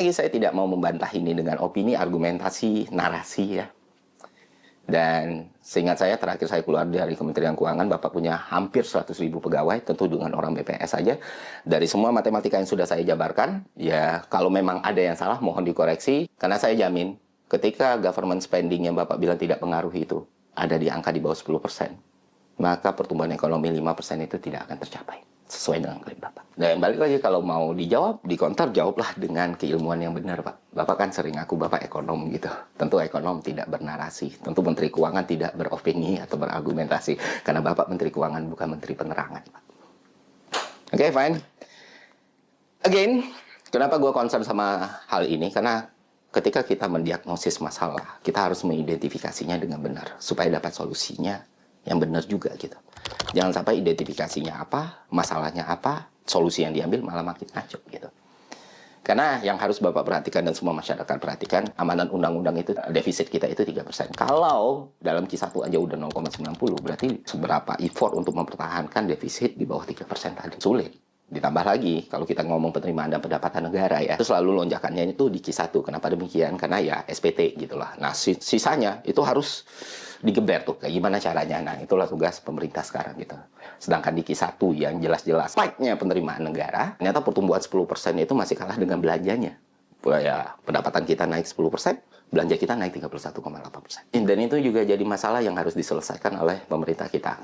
Saya tidak mau membantah ini dengan opini, argumentasi, narasi ya. Dan seingat saya terakhir saya keluar dari Kementerian Keuangan, Bapak punya hampir 100.000 pegawai, tentu dengan orang BPS saja. Dari semua matematika yang sudah saya jabarkan, ya kalau memang ada yang salah mohon dikoreksi. Karena saya jamin ketika government spending yang Bapak bilang tidak pengaruh itu ada di angka di bawah 10%, maka pertumbuhan ekonomi 5% itu tidak akan tercapai. Sesuai dengan klaim Bapak. Dan balik lagi, kalau mau dijawab, dikonter, jawablah dengan keilmuan yang benar, Pak. Bapak kan sering ngaku Bapak ekonom gitu. Tentu ekonom tidak bernarasi. Tentu Menteri Keuangan tidak beropini atau berargumentasi. Karena Bapak Menteri Keuangan bukan Menteri Penerangan, Pak. Oke, fine. Again, kenapa gue concern sama hal ini? Karena ketika kita mendiagnosis masalah, kita harus mengidentifikasinya dengan benar. Supaya dapat solusinya yang benar juga gitu. Jangan sampai identifikasinya apa, masalahnya apa, solusi yang diambil malah makin ngaco gitu. Karena yang harus Bapak perhatikan dan semua masyarakat perhatikan, amanat undang-undang itu, defisit kita itu 3%. Kalau dalam Q1 aja udah 0,90, berarti seberapa effort untuk mempertahankan defisit di bawah 3% tadi. Sulit. Ditambah lagi, kalau kita ngomong penerimaan dan pendapatan negara ya, itu selalu lonjakannya itu di Q1. Kenapa demikian? Karena ya SPT gitulah. Nah, sisanya itu harus digeber tuh. Kayak gimana caranya? Nah, itulah tugas pemerintah sekarang gitu. Sedangkan di Q1 yang jelas-jelas spike-nya penerimaan negara, ternyata pertumbuhan 10% itu masih kalah dengan belanjanya. Ya, pendapatan kita naik 10%, belanja kita naik 31,8%. Dan itu juga jadi masalah yang harus diselesaikan oleh pemerintah kita.